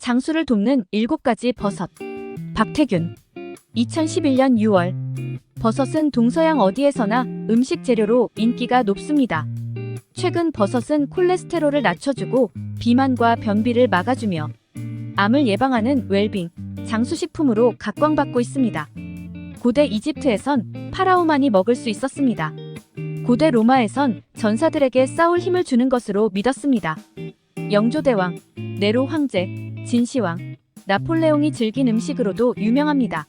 장수를 돕는 7가지 버섯. 박태균. 2011년 6월. 버섯은 동서양 어디에서나 음식 재료로 인기가 높습니다. 최근 버섯은 콜레스테롤을 낮춰주고 비만과 변비를 막아주며 암을 예방하는 웰빙, 장수식품으로 각광받고 있습니다. 고대 이집트에선 파라오만이 먹을 수 있었습니다. 고대 로마에선 전사들에게 싸울 힘을 주는 것으로 믿었습니다. 영조대왕, 네로 황제, 진시황, 나폴레옹이 즐긴 음식으로도 유명합니다.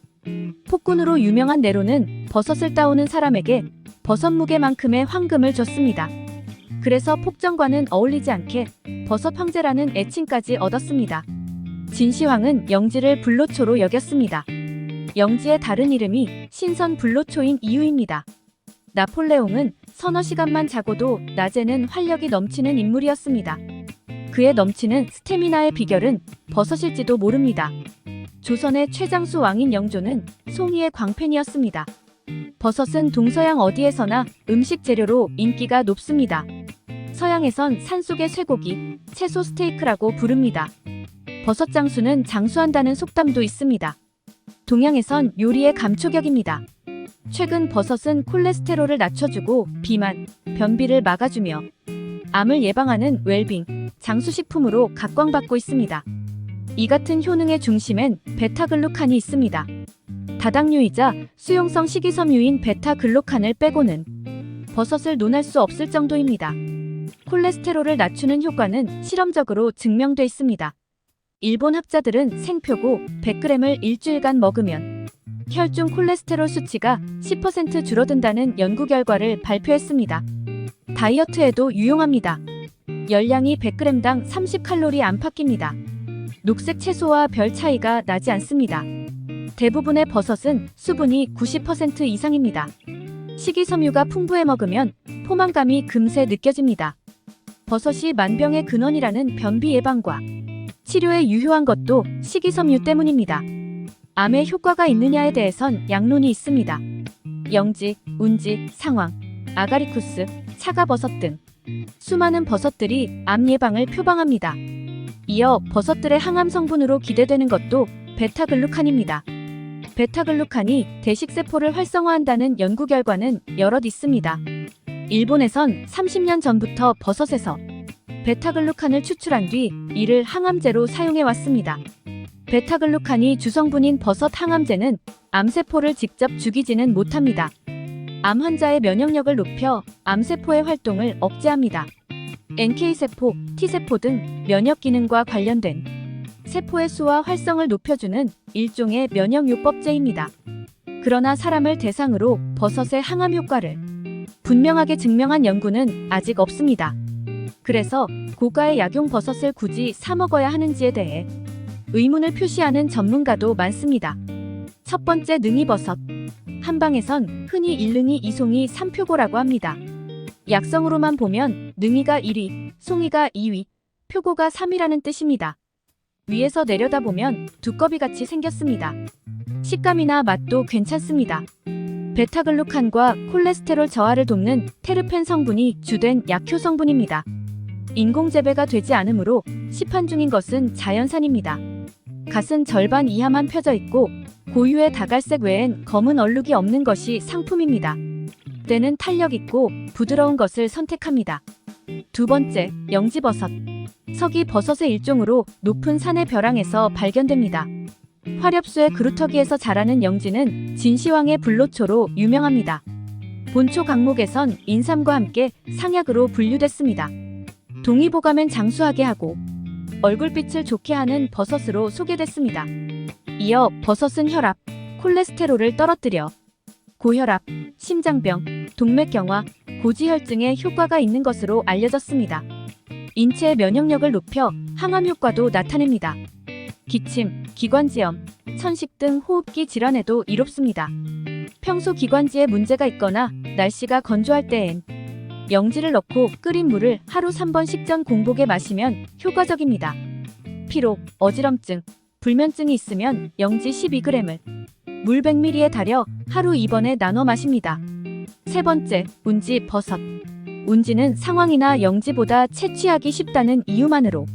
폭군으로 유명한 네로는 버섯을 따오는 사람에게 버섯 무게만큼의 황금을 줬습니다. 그래서 폭정과는 어울리지 않게 버섯 황제라는 애칭까지 얻었습니다. 진시황은 영지를 불로초로 여겼습니다. 영지의 다른 이름이 신선 불로초인 이유입니다. 나폴레옹은 서너 시간만 자고도 낮에는 활력이 넘치는 인물이었습니다. 그의 넘치는 스태미나의 비결은 버섯일지도 모릅니다. 조선의 최장수 왕인 영조는 송이의 광팬이었습니다. 버섯은 동서양 어디에서나 음식 재료로 인기가 높습니다. 서양에선 산속의 쇠고기, 채소 스테이크라고 부릅니다. 버섯 장수는 장수한다는 속담도 있습니다. 동양에선 요리의 감초격입니다. 최근 버섯은 콜레스테롤을 낮춰주고 비만, 변비를 막아주며 암을 예방하는 웰빙, 장수식품으로 각광받고 있습니다. 이 같은 효능의 중심엔 베타글루칸이 있습니다. 다당류이자 수용성 식이섬유인 베타글루칸을 빼고는 버섯을 논할 수 없을 정도입니다. 콜레스테롤을 낮추는 효과는 실험적으로 증명돼 있습니다. 일본 학자들은 생표고 100g을 일주일간 먹으면 혈중 콜레스테롤 수치가 10% 줄어든다는 연구 결과를 발표했습니다. 다이어트에도 유용합니다. 열량이 100g당 30칼로리 안팎입니다. 녹색 채소와 별 차이가 나지 않습니다. 대부분의 버섯은 수분이 90% 이상입니다. 식이섬유가 풍부해 먹으면 포만감이 금세 느껴집니다. 버섯이 만병의 근원이라는 변비 예방과 치료에 유효한 것도 식이섬유 때문입니다. 암에 효과가 있느냐에 대해선 양론이 있습니다. 영지, 운지, 상황, 아가리쿠스, 차가버섯 등 수많은 버섯들이 암 예방을 표방합니다. 이어 버섯들의 항암 성분으로 기대되는 것도 베타글루칸입니다. 베타글루칸이 대식세포를 활성화한다는 연구 결과는 여럿 있습니다. 일본에선 30년 전부터 버섯에서 베타글루칸을 추출한 뒤 이를 항암제로 사용해왔습니다. 베타글루칸이 주성분인 버섯 항암제는 암세포를 직접 죽이지는 못합니다. 암 환자의 면역력을 높여 암세포의 활동을 억제합니다. NK세포, T세포 등 면역 기능과 관련된 세포의 수와 활성을 높여주는 일종의 면역요법제입니다. 그러나 사람을 대상으로 버섯의 항암 효과를 분명하게 증명한 연구는 아직 없습니다. 그래서 고가의 약용 버섯을 굳이 사 먹어야 하는지에 대해 의문을 표시하는 전문가도 많습니다. 첫 번째 능이버섯. 한방에선 흔히 일능이, 이송이, 삼표고라고 합니다. 약성으로만 보면 능이가 1위, 송이가 2위, 표고가 3위라는 뜻입니다. 위에서 내려다보면 두꺼비같이 생겼습니다. 식감이나 맛도 괜찮습니다. 베타글루칸과 콜레스테롤 저하를 돕는 테르펜 성분이 주된 약효 성분입니다. 인공재배가 되지 않으므로 시판 중인 것은 자연산입니다. 갓은 절반 이하만 펴져 있고 고유의 다갈색 외엔 검은 얼룩이 없는 것이 상품입니다. 때는 탄력 있고 부드러운 것을 선택합니다. 두 번째, 영지버섯. 석이 버섯의 일종으로 높은 산의 벼랑에서 발견됩니다. 화렵수의 그루터기에서 자라는 영지는 진시황의 불로초로 유명합니다. 본초 강목에선 인삼과 함께 상약으로 분류됐습니다. 동의보감엔 장수하게 하고 얼굴빛을 좋게 하는 버섯으로 소개됐습니다. 이어 버섯은 혈압, 콜레스테롤을 떨어뜨려 고혈압, 심장병, 동맥경화, 고지혈증에 효과가 있는 것으로 알려졌습니다. 인체의 면역력을 높여 항암 효과도 나타냅니다. 기침, 기관지염, 천식 등 호흡기 질환에도 이롭습니다. 평소 기관지에 문제가 있거나 날씨가 건조할 때엔 영지를 넣고 끓인 물을 하루 3번 식전 공복에 마시면 효과적입니다. 피로, 어지럼증, 불면증이 있으면 영지 12g을 물 100ml에 달여 하루 2번에 나눠 마십니다. 세 번째, 운지 버섯. 운지는 상황이나 영지보다 채취하기 쉽다는 이유만으로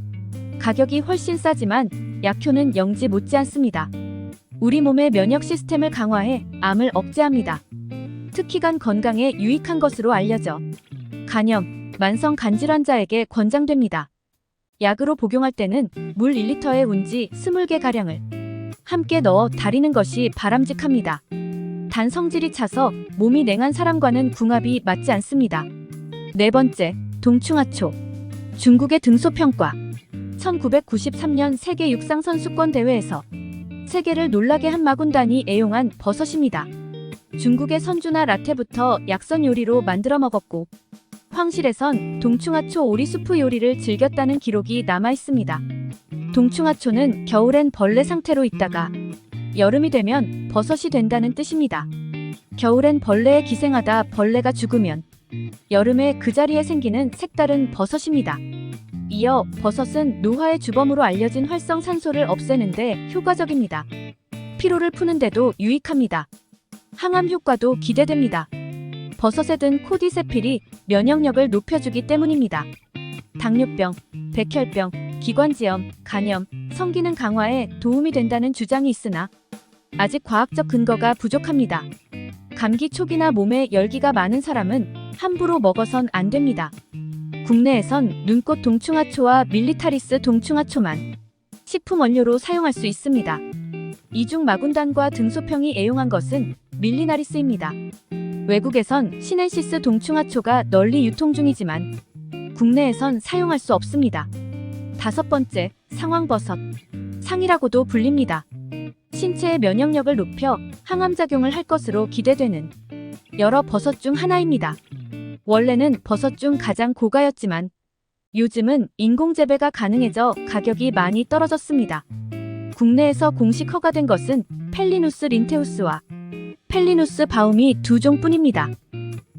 가격이 훨씬 싸지만 약효는 영지 못지않습니다. 우리 몸의 면역 시스템을 강화해 암을 억제합니다. 특히 간 건강에 유익한 것으로 알려져 간염, 만성 간질환자에게 권장됩니다. 약으로 복용할 때는 물 1리터에 운지 20개가량을 함께 넣어 달이는 것이 바람직합니다. 단 성질이 차서 몸이 냉한 사람과는 궁합이 맞지 않습니다. 네 번째, 동충하초. 중국의 등소평가. 1993년 세계 육상선수권 대회에서 세계를 놀라게 한 마군단이 애용한 버섯입니다. 중국의 선주나 라테부터 약선 요리로 만들어 먹었고 황실에선 동충하초 오리 수프 요리를 즐겼다는 기록이 남아 있습니다. 동충하초는 겨울엔 벌레 상태로 있다가 여름이 되면 버섯이 된다는 뜻입니다. 겨울엔 벌레에 기생하다 벌레가 죽으면 여름에 그 자리에 생기는 색다른 버섯입니다. 이어 버섯은 노화의 주범으로 알려진 활성산소를 없애는데 효과적입니다. 피로를 푸는데도 유익합니다. 항암 효과도 기대됩니다. 버섯에 든 코디세필이 면역력을 높여주기 때문입니다. 당뇨병, 백혈병, 기관지염, 간염, 성기능 강화에 도움이 된다는 주장이 있으나 아직 과학적 근거가 부족합니다. 감기 초기나 몸에 열기가 많은 사람은 함부로 먹어선 안 됩니다. 국내에선 눈꽃 동충하초와 밀리타리스 동충하초만 식품 원료로 사용할 수 있습니다. 이중 마군단과 등소평이 애용한 것은 밀리나리스입니다. 외국에선 시넨시스 동충하초가 널리 유통 중이지만 국내에선 사용할 수 없습니다. 다섯 번째, 상황버섯. 상이라고도 불립니다. 신체의 면역력을 높여 항암작용을 할 것으로 기대되는 여러 버섯 중 하나입니다. 원래는 버섯 중 가장 고가였지만 요즘은 인공재배가 가능해져 가격이 많이 떨어졌습니다. 국내에서 공식 허가된 것은 펠리누스 린테우스와 펠리누스 바움이 두 종뿐입니다.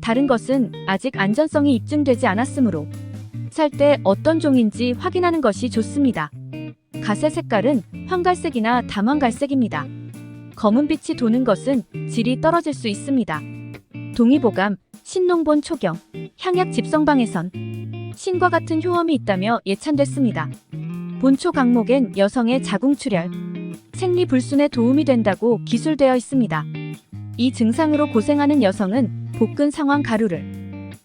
다른 것은 아직 안전성이 입증되지 않았으므로 살 때 어떤 종인지 확인하는 것이 좋습니다. 갓의 색깔은 황갈색이나 담황갈색입니다. 검은빛이 도는 것은 질이 떨어질 수 있습니다. 동의보감, 신농본 초경, 향약 집성방에선 신과 같은 효험이 있다며 예찬됐습니다. 본초 강목엔 여성의 자궁출혈, 생리불순에 도움이 된다고 기술되어 있습니다. 이 증상으로 고생하는 여성은 볶은 상황 가루를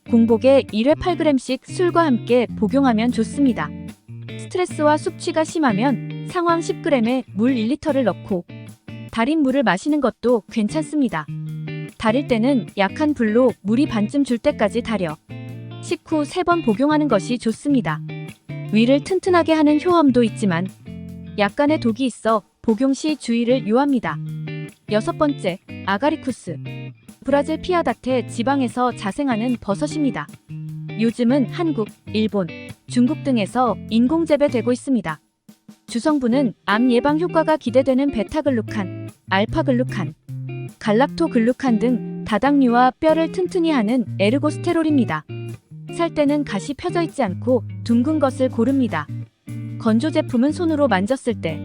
공복에 1회 8g씩 술과 함께 복용하면 좋습니다. 스트레스와 숙취가 심하면 상황 10g에 물 1리터를 넣고 달인 물을 마시는 것도 괜찮습니다. 달일 때는 약한 불로 물이 반쯤 줄 때까지 달여 식후 3번 복용하는 것이 좋습니다. 위를 튼튼하게 하는 효험도 있지만 약간의 독이 있어 복용 시 주의를 요합니다. 여섯 번째, 아가리쿠스. 브라질 피아다테 지방에서 자생하는 버섯입니다. 요즘은 한국, 일본, 중국 등에서 인공재배되고 있습니다. 주성분은 암 예방 효과가 기대되는 베타글루칸, 알파글루칸, 갈락토글루칸 등 다당류와 뼈를 튼튼히 하는 에르고스테롤입니다. 살 때는 가시 펴져 있지 않고 둥근 것을 고릅니다. 건조 제품은 손으로 만졌을 때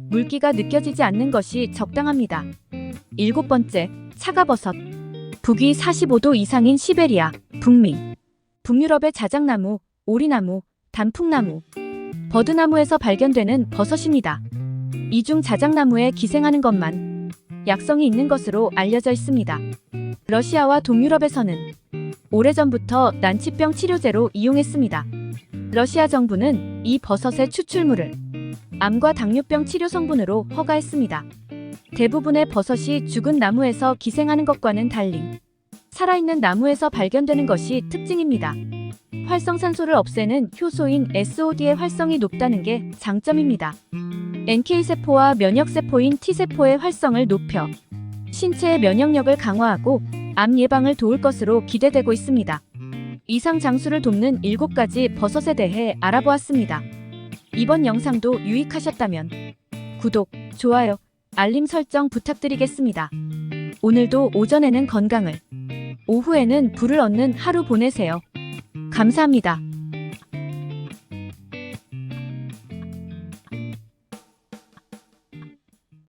물기가 느껴지지 않는 것이 적당합니다. 일곱 번째, 차가버섯. 북위 45도 이상인 시베리아, 북미, 북유럽의 자작나무, 오리나무, 단풍나무, 버드나무에서 발견되는 버섯입니다. 이 중 자작나무에 기생하는 것만 약성이 있는 것으로 알려져 있습니다. 러시아와 동유럽에서는 오래전부터 난치병 치료제로 이용했습니다. 러시아 정부는 이 버섯의 추출물을 암과 당뇨병 치료 성분으로 허가했습니다. 대부분의 버섯이 죽은 나무에서 기생하는 것과는 달리 살아있는 나무에서 발견되는 것이 특징입니다. 활성산소를 없애는 효소인 SOD의 활성이 높다는 게 장점입니다. NK세포와 면역세포인 T세포의 활성을 높여 신체의 면역력을 강화하고 암 예방을 도울 것으로 기대되고 있습니다. 이상 장수를 돕는 7가지 버섯에 대해 알아보았습니다. 이번 영상도 유익하셨다면 구독, 좋아요, 알림 설정 부탁드리겠습니다. 오늘도 오전에는 건강을, 오후에는 부를 얻는 하루 보내세요. 감사합니다.